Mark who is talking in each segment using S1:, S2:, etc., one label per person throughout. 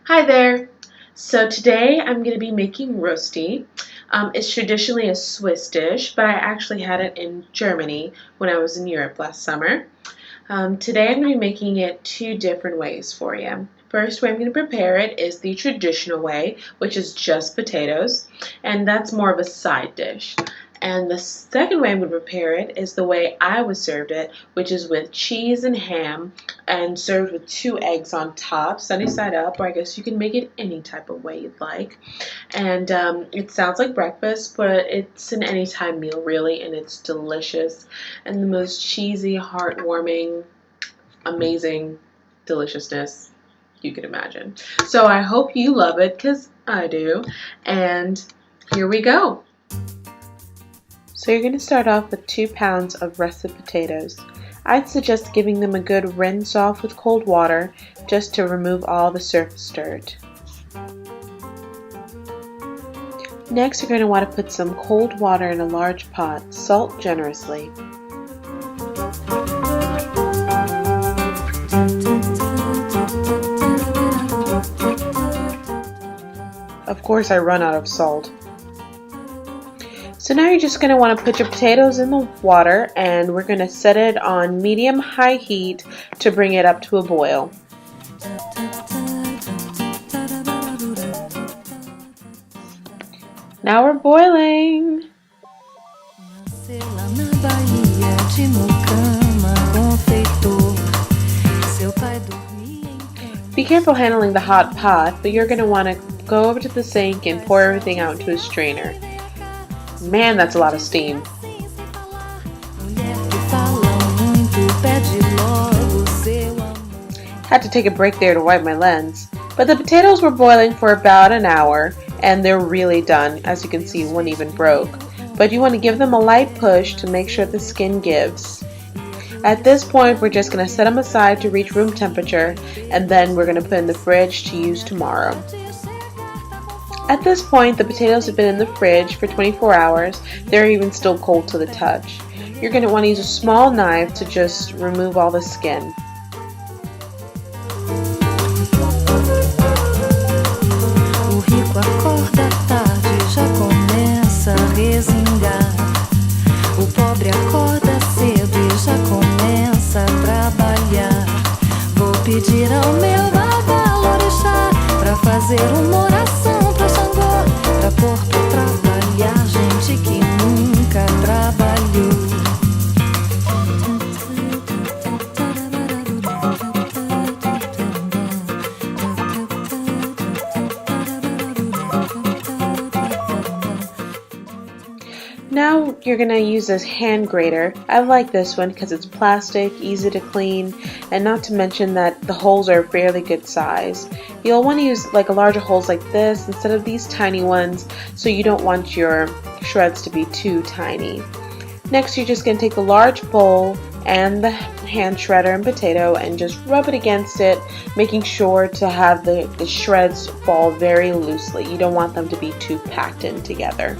S1: Hi there! So today I'm going to be making Rosti. It's traditionally a Swiss dish, but I actually had it in Germany when I was in Europe last summer. Today I'm going to be making it two different ways for you. First way I'm going to prepare it is the traditional way, which is just potatoes, and that's more of a side dish. And the second way I'm going to prepare it is the way I was served it, which is with cheese and ham and served with 2 eggs on top, sunny side up, or I guess you can make it any type of way you'd like. And it sounds like breakfast, but it's an anytime meal really, and it's delicious and the most cheesy, heartwarming, amazing deliciousness you could imagine. So I hope you love it, because I do. And here we go. So you're going to start off with 2 pounds of russet potatoes. I'd suggest giving them a good rinse off with cold water just to remove all the surface dirt. Next, you're going to want to put some cold water in a large pot. Salt generously. Of course, I run out of salt. So now you're just going to want to put your potatoes in the water, and we're going to set it on medium-high heat to bring it up to a boil. Now we're boiling. Be careful handling the hot pot, but you're going to want to go over to the sink and pour everything out into a strainer. Man, that's a lot of steam. Had to take a break there to wipe my lens. But the potatoes were boiling for about an hour, and they're really done. As you can see, one even broke. But you want to give them a light push to make sure the skin gives. At this point, we're just going to set them aside to reach room temperature, and then we're going to put in the fridge to use tomorrow. At this point, the potatoes have been in the fridge for 24 hours. They're even still cold to the touch. You're going to want to use a small knife to just remove all the skin.
S2: Pedir ao meu babalorixá pra fazer uma oração pra Xangô, pra pôr pra trabalhar gente que nunca trabalhou.
S1: Now you're going to use this hand grater. I like this one because it's plastic, easy to clean, and not to mention that the holes are a fairly good size. You'll want to use like larger holes like this instead of these tiny ones, so you don't want your shreds to be too tiny. Next, you're just going to take a large bowl and the hand shredder and potato and just rub it against it, making sure to have the shreds fall very loosely. You don't want them to be too packed in together.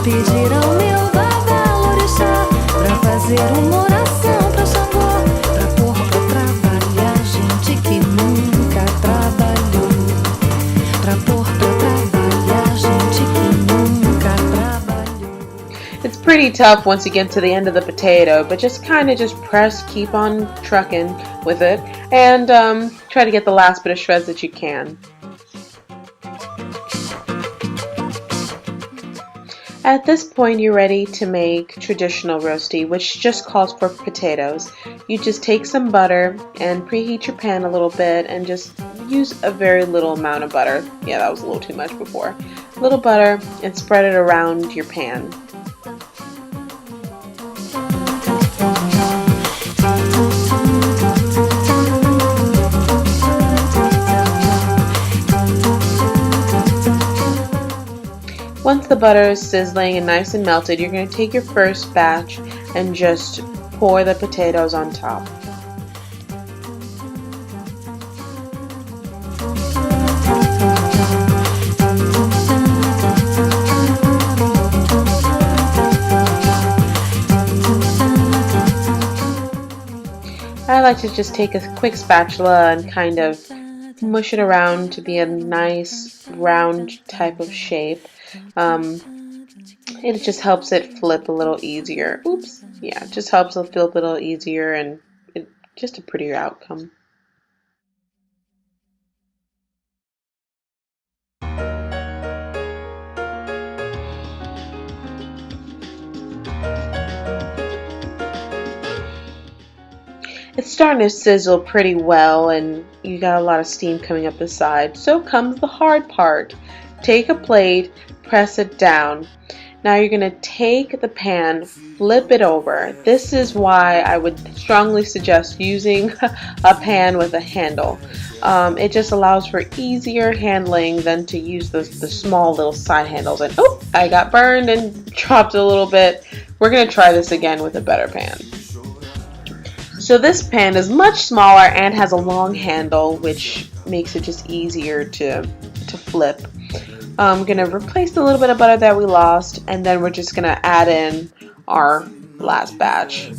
S2: Pedir ao meu babalorixá pra fazer uma oração pra Xangô, pra pôr pra trabalhar gente que nunca trabalhou, pra pôr pra trabalhar gente que nunca trabalhou.
S1: It's pretty tough once you get to the end of the potato, but just kind of just press, keep on trucking with it, and try to get the last bit of shreds that you can. At this point, you're ready to make traditional rosti, which just calls for potatoes. You just take some butter and preheat your pan a little bit and just use a very little amount of butter. Yeah, that was a little too much before. A little butter and spread it around your pan. Once the butter is sizzling and nice and melted, you're going to take your first batch and just pour the potatoes on top. I like to just take a quick spatula and kind of mush it around to be a nice round type of shape. It just helps it flip a little easier. Oops. Yeah, it just helps it flip a little easier and just a prettier outcome. It's starting to sizzle pretty well and you got a lot of steam coming up the side. So comes the hard part. Take a plate, press it down. Now you're going to take the pan, flip it over. This is why I would strongly suggest using a pan with a handle. It just allows for easier handling than to use the small little side handles. And oh, I got burned and dropped a little bit. We're going to try this again with a better pan. So this pan is much smaller and has a long handle, which makes it just easier to flip. I'm going to replace the little bit of butter that we lost, and then we're just going to add in our last batch.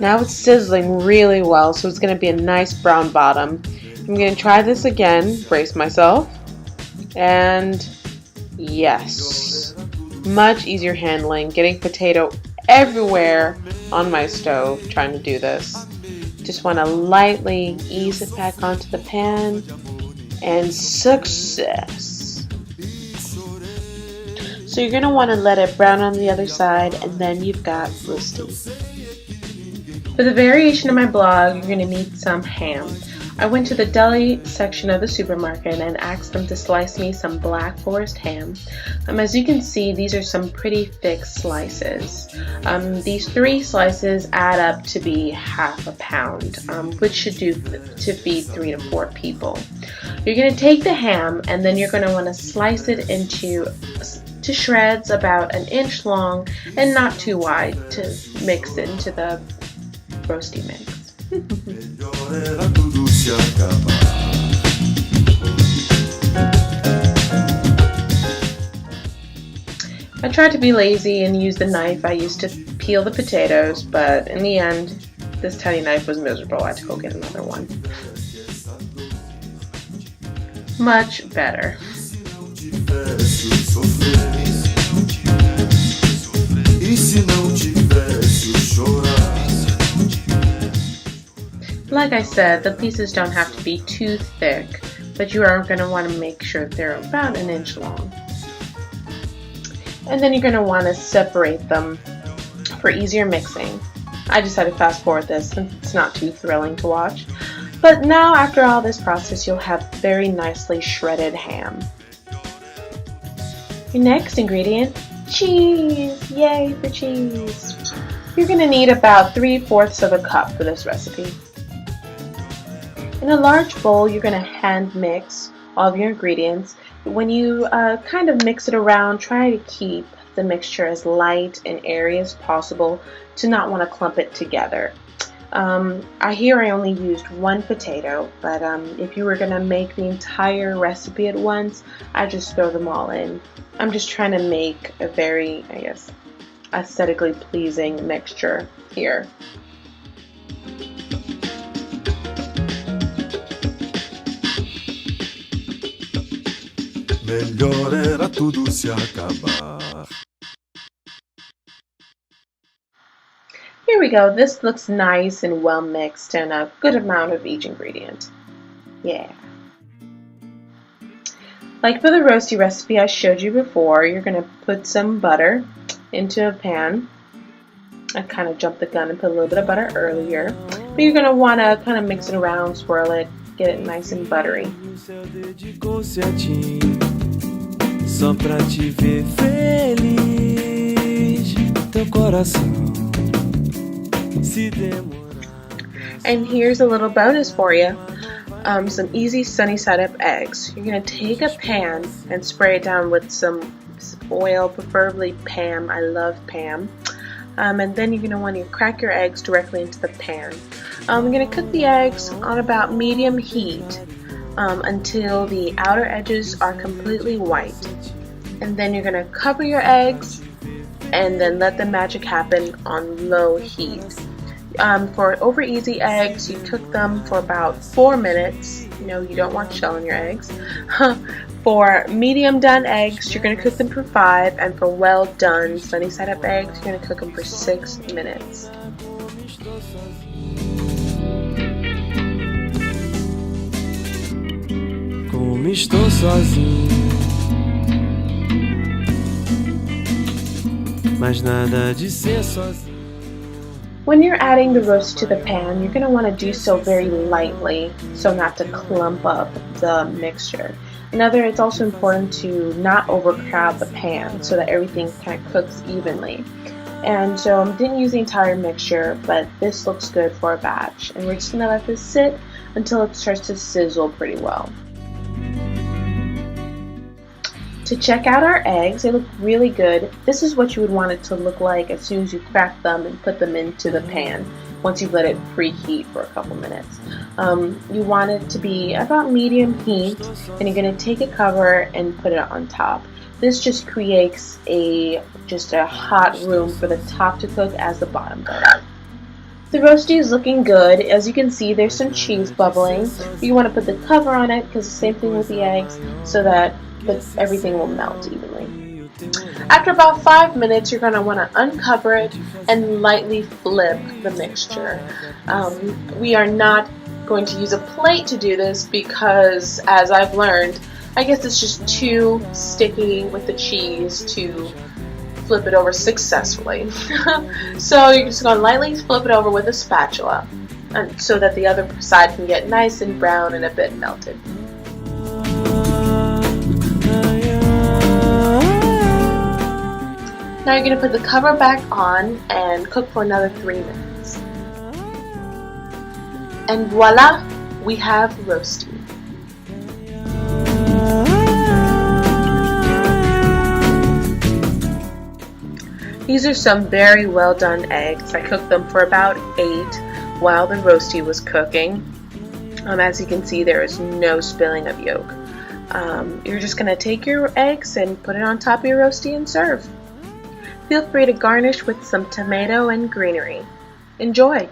S1: Now it's sizzling really well, so it's going to be a nice brown bottom. I'm going to try this again, brace myself, and yes, much easier handling, getting potato everywhere on my stove trying to do this. Just want to lightly ease it back onto the pan, and success. So you're going to want to let it brown on the other side, and then you've got rosti. For the variation of my blog, you're going to need some ham. I went to the deli section of the supermarket and asked them to slice me some Black Forest ham. As you can see, these are some pretty thick slices. These 3 slices add up to be half a pound, which should do to feed 3 to 4 people. You're going to take the ham and then you're going to want to slice it into shreds about 1 inch long and not too wide to mix it into the rosti mix. I tried to be lazy and use the knife I used to peel the potatoes, but in the end, this tiny knife was miserable. I had to go get another one. Much better. Like I said, the pieces don't have to be too thick, but you are going to want to make sure they're about 1 inch long. And then you're going to want to separate them for easier mixing. I decided to fast forward this since it's not too thrilling to watch. But now after all this process, you'll have very nicely shredded ham. Your next ingredient, cheese! Yay for cheese! You're going to need about 3/4 of a cup for this recipe. In a large bowl, you're going to hand mix all of your ingredients. When you kind of mix it around, try to keep the mixture as light and airy as possible to not want to clump it together. Here I only used 1 potato, but if you were going to make the entire recipe at once, I just throw them all in. I'm just trying to make a very, I guess, aesthetically pleasing mixture here.
S3: Melhor era tudo se acabar.
S1: go. This looks nice and well mixed and a good amount of each ingredient. Yeah. Like for the roasty recipe I showed you before, you're going to put some butter into a pan. I kind of jumped the gun and put a little bit of butter earlier. But you're going to want to kind of mix it around, swirl it, get it nice and buttery. And here's a little bonus for you. Some easy sunny side up eggs. You're going to take a pan and spray it down with some oil, preferably Pam. I love Pam. And then you're going to want to crack your eggs directly into the pan. We're going to cook the eggs on about medium heat until the outer edges are completely white. And then you're going to cover your eggs and then let the magic happen on low heat. For over easy eggs, you cook them for about 4 minutes. You know, you don't want shell in your eggs. For medium done eggs, you're going to cook them for 5, and for well done sunny side up eggs, you're going to cook them for 6 minutes.
S2: Como estou sozinho, mas nada de ser sozinho.
S1: When you're adding the roast to the pan, you're going to want to do so very lightly so not to clump up the mixture. Another, it's also important to not overcrowd the pan so that everything kind of cooks evenly. And so I didn't use the entire mixture, but this looks good for a batch. And we're just going to let this sit until it starts to sizzle pretty well. To check out our eggs, they look really good. This is what you would want it to look like as soon as you crack them and put them into the pan once you've let it preheat for a couple minutes. You want it to be about medium heat, and you're going to take a cover and put it on top. This just creates just a hot room for the top to cook as the bottom does. The roasty is looking good. As you can see, there's some cheese bubbling. You want to put the cover on it because the same thing with the eggs so that everything will melt evenly. After about 5 minutes, you're going to want to uncover it and lightly flip the mixture. We are not going to use a plate to do this because, as I've learned, I guess it's just too sticky with the cheese to flip it over successfully. So you're just going to lightly flip it over with a spatula so that the other side can get nice and brown and a bit melted. Now you're going to put the cover back on and cook for another 3 minutes. And voila, we have roasty. These are some very well done eggs. I cooked them for about 8 while the roasty was cooking. As you can see, there is no spilling of yolk. You're just going to take your eggs and put it on top of your roasty and serve. Feel free to garnish with some tomato and greenery. Enjoy!